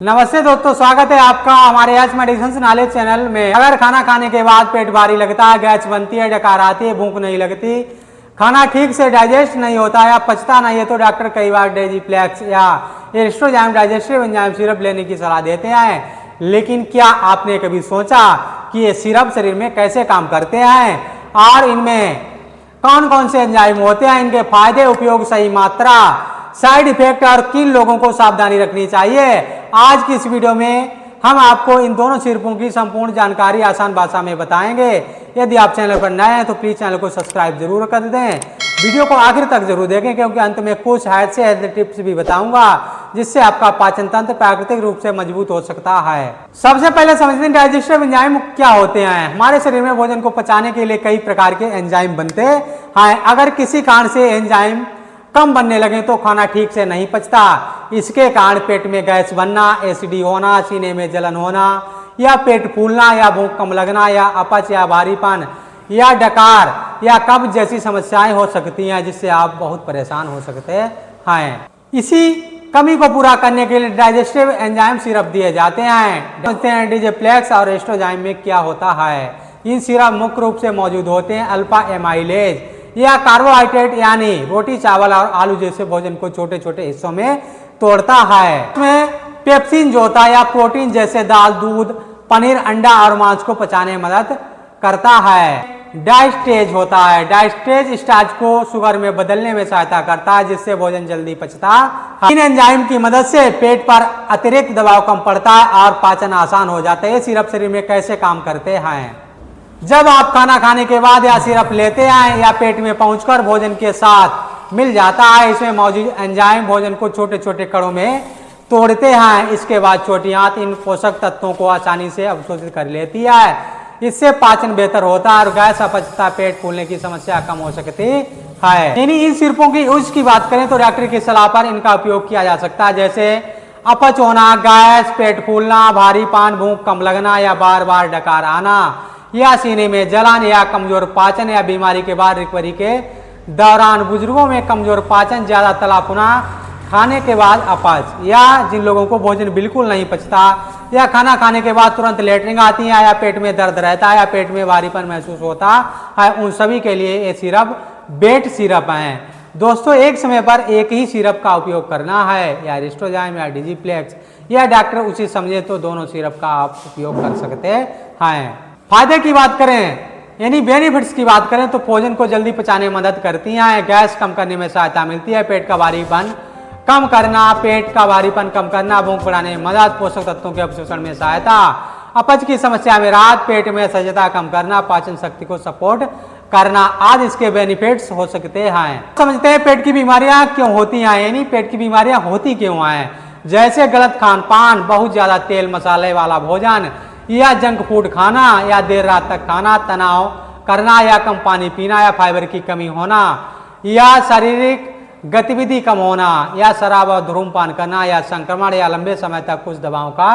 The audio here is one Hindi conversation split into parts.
नमस्ते दोस्तों, स्वागत है आपका हमारे एच मेडिसिन नॉलेज चैनल में। अगर खाना खाने के बाद पेट भारी लगता है, गैस बनती है, डकार आती है, भूख नहीं लगती, खाना ठीक से डाइजेस्ट नहीं होता या पचता नहीं है तो डॉक्टर कई बार डेजीप्लेक्स या एस्ट्रोजाइम डाइजेस्टिव एंजाइम सिरप लेने की सलाह देते हैं। लेकिन क्या आपने कभी सोचा कि ये सिरप शरीर में कैसे काम करते हैं और इनमें कौन कौन से एंजाइम होते हैं, इनके फायदे, उपयोग, सही मात्रा, साइड इफेक्ट और किन लोगों को सावधानी रखनी चाहिए। आज की इस वीडियो में हम आपको इन दोनों सिरपों की संपूर्ण जानकारी आसान भाषा में बताएंगे। यदि आप चैनल पर नए हैं तो प्लीज चैनल को सब्सक्राइब जरूर कर दें। वीडियो को आखिर तक जरूर देखें क्योंकि अंत में कुछ हेल्थ टिप्स भी बताऊंगा जिससे आपका पाचन तंत्र प्राकृतिक रूप से मजबूत हो सकता है। सबसे पहले समझते हैं डाइजेस्टिव एंजाइम क्या होते हैं। हमारे शरीर में भोजन को पचाने के लिए कई प्रकार के एंजाइम बनते हैं। अगर किसी कारण से एंजाइम कम बनने लगे तो खाना ठीक से नहीं पचता। इसके कारण पेट में गैस बनना, एसिडी होना, सीने में जलन होना या पेट फूलना या भूख कम लगना या अपच या भारीपन या डकार या कब्ज जैसी समस्याएं हो सकती हैं जिससे आप बहुत परेशान हो सकते हैं। इसी कमी को पूरा करने के लिए डाइजेस्टिव एंजाइम सिरप दिए जाते हैं। समझते हैं डेजीप्लेक्स और एस्ट्रोजाइम में क्या होता है। इन सिरप मुख्य रूप से मौजूद होते हैं अल्फा एमाइलेज या कार्बोहाइड्रेट यानी रोटी, चावल और आलू जैसे भोजन को छोटे छोटे हिस्सों में तोड़ता है। इसमें पेप्सिन जो होता है या प्रोटीन जैसे दाल, दूध, पनीर, अंडा और मांस को पचाने में मदद करता है। डाइस्टेज होता है। डाइस्टेज स्टार्च को शुगर में बदलने में सहायता करता है जिससे भोजन जल्दी पचता है। इन एंजाइम की मदद से पेट पर अतिरिक्त दबाव कम पड़ता है और पाचन आसान हो जाता है। ये सिरप शरीर में कैसे काम करते हैं। जब आप खाना खाने के बाद या सिरप लेते हैं या पेट में पहुंचकर भोजन के साथ मिल जाता है, इसमें मौजूद एंजाइम भोजन को छोटे छोटे कणों में तोड़ते हैं। इसके बाद छोटी आंत इन पोषक तत्वों को आसानी से अवशोषित कर लेती है। इससे पाचन बेहतर होता है और गैस, अपचता, पेट फूलने की समस्या कम हो सकती है। इन सिरपों की यूज की बात करें तो डॉक्टर की सलाह पर इनका उपयोग किया जा सकता है, जैसे अपच होना, गैस, पेट फूलना, भारीपन, भूख कम लगना या बार बार डकार आना या सीने में जलन या कमजोर पाचन या बीमारी के बाद रिकवरी के दौरान। बुजुर्गों में कमजोर पाचन, ज्यादा तला भुना खाने के बाद अपच या जिन लोगों को भोजन बिल्कुल नहीं पचता या खाना खाने के बाद तुरंत लेटरिन आती है या पेट में दर्द रहता है या पेट में भारीपन महसूस होता है, उन सभी के लिए ये सिरप बेट सिरप हैं। दोस्तों, एक समय पर एक ही सिरप का उपयोग करना है, या एस्ट्रोजाइम या डेजीप्लेक्स, या डॉक्टर उचित समझे तो दोनों सिरप का आप उपयोग कर सकते हैं। फायदे की बात करें यानी बेनिफिट्स की बात करें तो भोजन को जल्दी पचाने में मदद करती हैं, गैस कम करने में सहायता मिलती है, पेट का भारीपन कम करना, पेट का भारीपन कम करना, भूख बढ़ाने में मदद, पोषक तत्वों के अवशोषण में सहायता, अपच की समस्या में राहत, पेट में सजता कम करना, पाचन शक्ति को सपोर्ट करना आदि इसके बेनिफिट्स हो सकते हैं। समझते हैं पेट की बीमारियां क्यों होती हैं, यानी पेट की बीमारियां होती क्यों हैं। जैसे गलत खान पान, बहुत ज्यादा तेल मसाले वाला भोजन या जंक फूड खाना या देर रात तक खाना, तनाव करना या कम पानी पीना या फाइबर की कमी होना या शारीरिक गतिविधि कम होना या शराब और धूम्रपान करना या संक्रमण या लंबे समय तक कुछ दवाओं का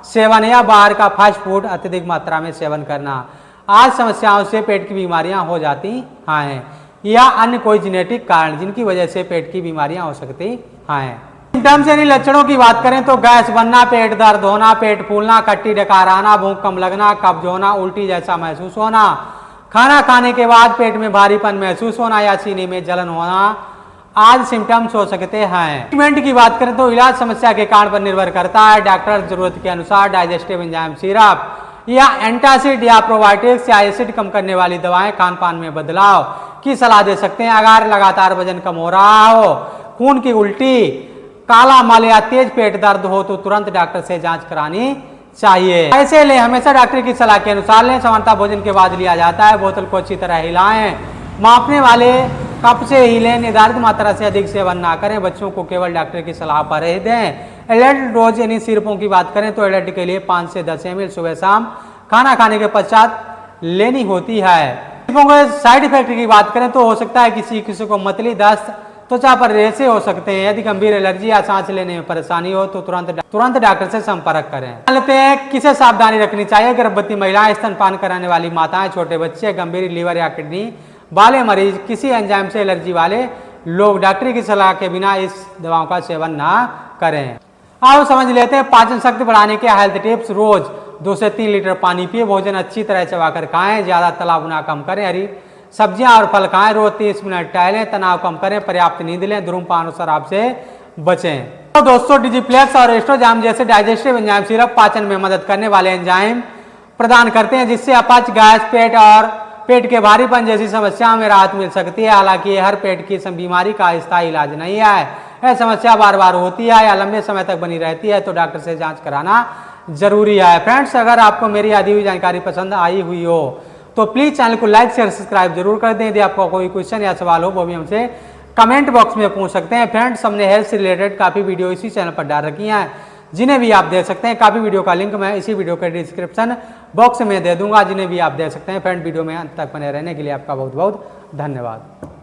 सेवन या बाहर का फास्ट फूड अत्यधिक मात्रा में सेवन करना आज समस्याओं से पेट की बीमारियां हो जाती हैं, या अन्य कोई जेनेटिक कारण जिनकी वजह से पेट की बीमारियां हो सकती हैं। सिम्टम्स यानी लक्षणों की बात करें तो गैस बनना, पेट दर्द होना, पेट फूलना, खट्टी डकार आना, भूख कम लगना, कब्ज होना, उल्टी जैसा महसूस होना, खाना खाने के बाद पेट में भारीपन महसूस होना या सीने में जलन होना आज सिम्टम्स हो सकते हैं। ट्रीटमेंट की बात करें तो इलाज समस्या के कारण पर निर्भर करता है। डॉक्टर जरूरत के अनुसार डाइजेस्टिव एंजाइम सिरप या एंटासिड या प्रोबायोटिक्स या एसिड कम करने वाली दवाएं, खान पान में बदलाव की सलाह दे सकते हैं। अगर लगातार वजन कम हो रहा हो, खून की उल्टी, काला मल या तेज पेट दर्द हो तो तुरंत डॉक्टर से जांच करानी चाहिए। ऐसे ले हमेशा डॉक्टर की सलाह के अनुसार लें। सामान्यतः भोजन के बाद लिया जाता है। बोतल को अच्छी तरह हिलाएं, मापने वाले कप से हिले, निर्धारित मात्रा से अधिक सेवन ना करें। बच्चों को केवल डॉक्टर की सलाह पर ही दें। एडल्ट डोज यानी सिरपों की बात करें तो एडल्ट के लिए 5 से 10 ml सुबह शाम खाना खाने के पश्चात लेनी होती है। सिरपों के साइड इफेक्ट की बात करें तो हो सकता है किसी को मतली, दस्त, त्वचा पर रेशे हो सकते हैं। यदि गंभीर एलर्जी या सांस लेने में परेशानी हो तो तुरंत डॉक्टर से संपर्क करें। लेते हैं किसे सावधानी रखनी चाहिए। गर्भवती महिलाएं, स्तनपान कराने वाली माताएं, छोटे बच्चे, गंभीर लीवर या किडनी वाले मरीज, किसी एंजाइम से एलर्जी वाले लोग डॉक्टर की सलाह के बिना इस दवाओं का सेवन ना करें। आओ समझ लेते हैं पाचन शक्ति बढ़ाने के हेल्थ टिप्स। रोज 2 से 3 लीटर पानी पिए, भोजन अच्छी तरह चबाकर खाएं, ज्यादा तला भुना कम करें, हरी सब्जियां और फल खाएं, रोज 30 मिनट टहलें, तनाव कम करें, पर्याप्त नींद लें, धूम्रपान और शराब से बचें। तो दोस्तों डिजिप्लेक्स और एस्ट्रोजाम जैसे डाइजेस्टिव एंजाइम सिरप पाचन में मदद करने वाले एंजाइम प्रदान करते हैं, जिससे अपच, गैस, पेट और पेट के भारीपन जैसी समस्याओं में राहत मिल सकती है। हालांकि हर पेट की बीमारी का स्थायी इलाज नहीं है। यह समस्या बार बार होती है या लंबे समय तक बनी रहती है तो डॉक्टर से जांच कराना जरूरी है। फ्रेंड्स, अगर आपको मेरी आदि हुई जानकारी पसंद आई हुई हो तो प्लीज चैनल को लाइक शेयर सब्सक्राइब जरूर कर दें। यदि आपका कोई क्वेश्चन या सवाल हो वो भी हमसे कमेंट बॉक्स में पूछ सकते हैं। फ्रेंड्स, हमने हेल्थ से रिलेटेड काफी वीडियो इसी चैनल पर डाल रखी हैं, जिन्हें भी आप देख सकते हैं। काफी वीडियो का लिंक मैं इसी वीडियो के डिस्क्रिप्शन बॉक्स में दे दूंगा, जिन्हें भी आप देख सकते हैं। फ्रेंड, वीडियो में अंत तक बने रहने के लिए आपका बहुत बहुत धन्यवाद।